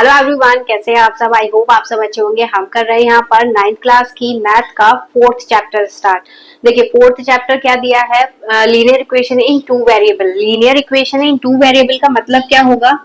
Hello everyone, कैसे हैं आप सब। आई होप आप सब अच्छे होंगे। हम कर रहे हैं यहाँ पर 9th क्लास की मैथ का 4th चैप्टर स्टार्ट। देखिए 4th चैप्टर क्या दिया है, linear equation in two variable. Linear equation in two variable का मतलब क्या होगा,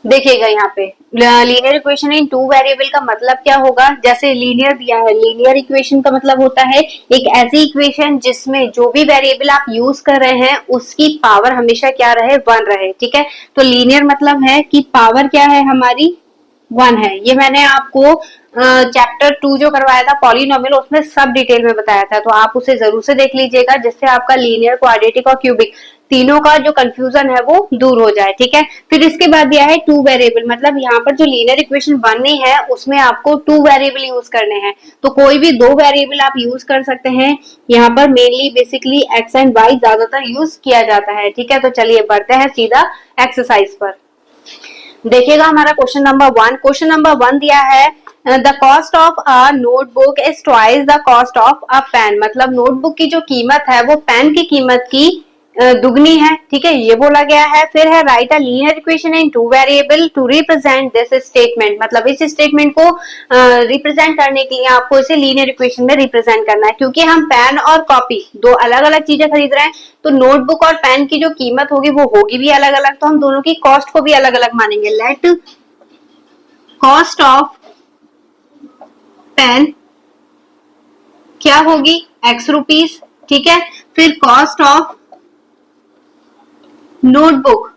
देखिएगा यहाँ पे linear equation in two variable का मतलब क्या होगा। जैसे लीनियर दिया है, लीनियर इक्वेशन का मतलब होता है एक ऐसी इक्वेशन जिसमें जो भी वेरिएबल आप यूज कर रहे हैं उसकी पावर हमेशा क्या रहे, 1 रहे। ठीक है, तो लीनियर मतलब है कि पावर क्या है हमारी, 1 है। ये मैंने आपको चैप्टर 2 जो करवाया था पॉलिनोमियल, उसमें सब डिटेल में बताया था, तो आप उसे जरूर से देख लीजिएगा, जिससे आपका लीनियर, क्वाड्रेटिक और क्यूबिक तीनों का जो कंफ्यूजन है वो दूर हो जाए। ठीक है, फिर इसके बाद दिया है टू वेरिएबल, मतलब यहाँ पर जो लीनियर इक्वेशन बननी है उसमें आपको टू वेरिएबल यूज करने हैं। तो कोई भी दो वेरिएबल आप यूज कर सकते हैं। यहाँ पर mainly basically X and Y ज्यादातर यूज किया जाता है। ठीक है, तो चलिए बढ़ते हैं सीधा एक्सरसाइज पर। देखिएगा हमारा क्वेश्चन नंबर 1। क्वेश्चन नंबर 1 दिया है the cost of a notebook is twice the cost of a pen. मतलब नोटबुक की जो कीमत है वो पेन की कीमत की दुगनी है। ठीक है, ये बोला गया है। फिर है write a linear equation in two variable to represent this statement. मतलब इस स्टेटमेंट को रिप्रेजेंट करने के लिए आपको इसे लीनियर इक्वेशन में रिप्रेजेंट करना है। क्योंकि हम पेन और कॉपी दो अलग अलग चीजें खरीद रहे हैं, तो नोटबुक और पेन की जो कीमत होगी वो होगी भी अलग अलग, तो हम दोनों की कॉस्ट को भी अलग अलग मानेंगे। लेट कॉस्ट ऑफ पेन क्या होगी, x रुपीज। ठीक है, फिर कॉस्ट ऑफ नोटबुक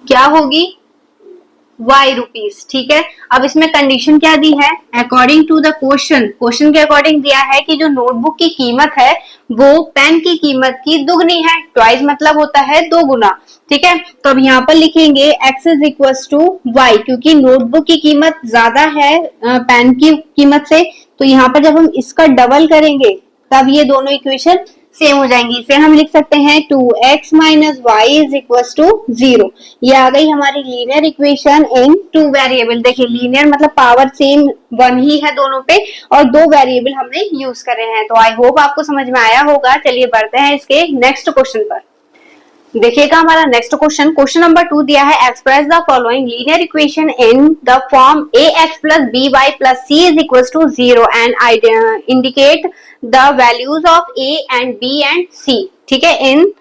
क्या होगी, y रुपीज। ठीक है, अब इसमें कंडीशन क्या दी है, according to the question, question के अकॉर्डिंग दिया है कि जो नोटबुक की कीमत है वो पेन की कीमत की दुगनी है। ट्वाइस मतलब होता है दो गुना। ठीक है, तो अब यहाँ पर लिखेंगे x is equal to Y, क्योंकि नोटबुक की कीमत ज्यादा है पेन की कीमत से, तो यहाँ पर जब हम इसका डबल करेंगे तब ये दोनों इक्वेशन सेम हो जाएंगी। इसे हम लिख सकते हैं 2x minus Y is equal to 0। ये आ गई हमारी linear equation in two variable. देखिए लीनियर मतलब पावर सेम 1 ही है दोनों पे, और दो वेरिएबल हमने यूज करे हैं। तो आई होप आपको समझ में आया होगा। चलिए बढ़ते हैं इसके नेक्स्ट क्वेश्चन पर। देखिएगा हमारा नेक्स्ट क्वेश्चन, क्वेश्चन नंबर 2 दिया है express the following linear equation in the form ax plus by plus c is equals to 0 and indicate the values of a and b and c। ठीक है, in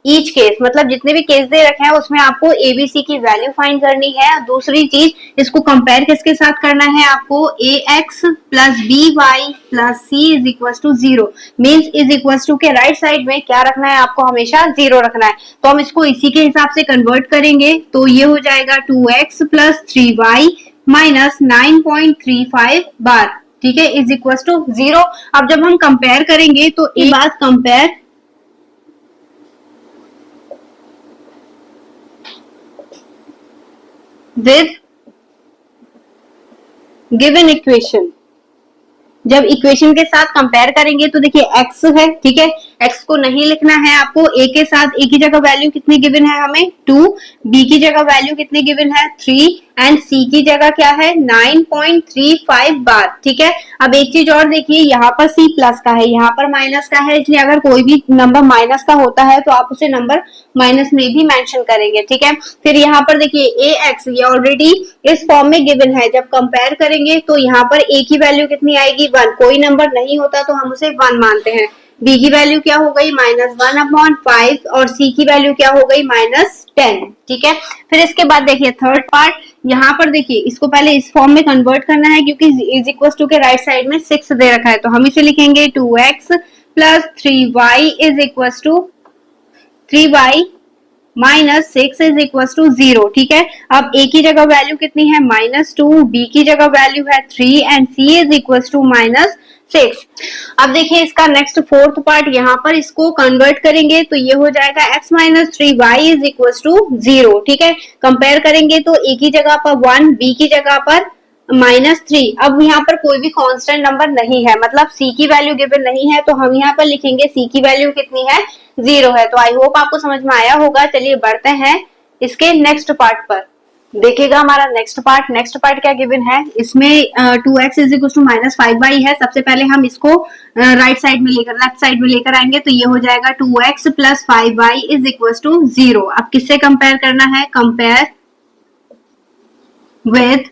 each case मतलब जितने भी case दे रखे हैं उसमें आपको एबीसी की वैल्यू फाइंड करनी है। दूसरी चीज, इसको कंपेयर किसके साथ करना है, आपको A X plus B Y plus C is equal to 0 means is equal to के राइट साइड में क्या रखना है, आपको हमेशा 0 रखना है। तो हम इसको इसी के हिसाब से कन्वर्ट करेंगे, तो ये हो जाएगा 2x प्लस 3y माइनस 9.35 बार। ठीक है, इज इक्वल टू 0। अब जब हम कंपेयर करेंगे तो एक बात, कंपेयर with given equation। जब इक्वेशन के साथ कंपेयर करेंगे तो देखिए x है। ठीक है, x को नहीं लिखना है आपको, a के साथ, a की जगह वैल्यू कितनी गिवन है हमें 2, b की जगह वैल्यू कितनी गिवन है 3 एंड c की जगह क्या है 9.35 बार। ठीक है, अब एक चीज और देखिए, यहाँ पर c प्लस का है, यहाँ पर माइनस का है, इसलिए अगर कोई भी नंबर माइनस का होता है तो आप उसे नंबर माइनस में भी मेंशन करेंगे। ठीक है, फिर यहाँ पर देखिए ax ये ऑलरेडी इस फॉर्म में गिवन है, जब कंपेयर करेंगे तो यहाँ पर a की वैल्यू कितनी आएगी 1, कोई नंबर नहीं होता तो हम उसे 1 मानते हैं। b की वैल्यू क्या हो गई -1/5 और c की वैल्यू क्या हो गई -10। ठीक है, फिर इसके बाद देखिए थर्ड पार्ट, यहाँ पर देखिए इसको पहले इस फॉर्म में कन्वर्ट करना है, क्योंकि इज इक्वल टू के राइट साइड में 6 दे रखा है, तो हम इसे लिखेंगे 2x plus 3y is equal to 3y minus 6 is equal to 0। ठीक है, अब a की जगह वैल्यू कितनी है -2, b की जगह वैल्यू है 3 and c is equal to -6। अब देखिए इसका नेक्स्ट फोर्थ पार्ट, यहाँ पर इसको कन्वर्ट करेंगे तो ये हो जाएगा x minus 3y is equal to 0। ठीक है, कंपेयर करेंगे तो a की जगह पर 1, b की जगह पर -3। अब यहाँ पर कोई भी कांस्टेंट नंबर नहीं है, मतलब c की वैल्यू गिवन नहीं है, तो हम यहाँ पर लिखेंगे c की वैल्यू कितनी है 0 है। तो आई होप आपको समझ में आया होगा। चलिए बढ़ते हैं इसके नेक्स्ट पार्ट पर। देखिएगा हमारा नेक्स्ट पार्ट क्या गिवन है इसमें 2x is equal to minus 5y है। सबसे पहले हम इसको राइट साइड में लेकर लेफ्ट साइड में लेकर आएंगे तो ये हो जाएगा 2x plus 5y is equal to 0। अब किससे कंपेयर करना है, compare with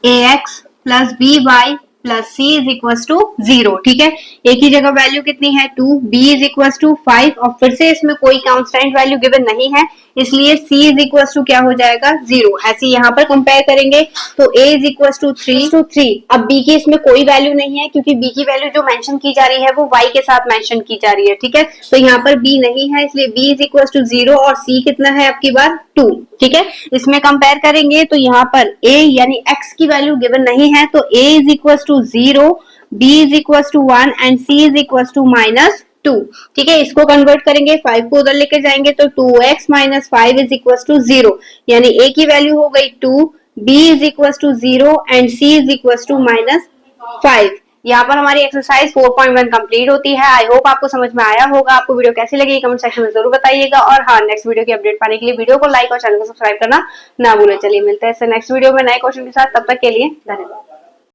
ax plus by plus c is equal to 0। ठीक है, एक ही जगह वैल्यू कितनी है 2, b इज इक्वल टू 5 और फिर से इसमें कोई कांस्टेंट वैल्यू गिवन नहीं है इसलिए c इज इक्वल टू क्या हो जाएगा 0। ऐसे यहाँ पर कंपेयर करेंगे तो a इज इक्वल टू 3। अब b की इसमें कोई वैल्यू नहीं है क्योंकि b की वैल्यू जो मेंशन की जा रही है वो y के साथ मेंशन की जा रही है। ठीक है, तो यहाँ पर b नहीं है इसलिए b इज इक्वल टू 0 और c कितना है आपकी बार 2। ठीक है, इसमें कंपेयर करेंगे तो यहाँ पर a यानी x की वैल्यू गिवन नहीं है तो a is equal to 0, b is equal to 1 and c is equal to minus 2। ठीक है, इसको कन्वर्ट करेंगे 5 को उधर लेके जाएंगे तो 2x minus 5 is equal to 0 यानी a की वैल्यू हो गई 2, b is equal to 0 and c is equal to minus 5। यहाँ पर हमारी एक्सरसाइज 4.1 कंप्लीट होती है। आई होप आपको समझ में आया होगा। आपको वीडियो कैसी लगी कमेंट सेक्शन में जरूर बताइएगा और हाँ, नेक्स्ट वीडियो की अपडेट पाने के लिए वीडियो को लाइक और चैनल को सब्सक्राइब करना ना भूलें। चलिए मिलते हैं नेक्स्ट वीडियो में नए क्वेश्चन के साथ, तब तक के लिए धन्यवाद।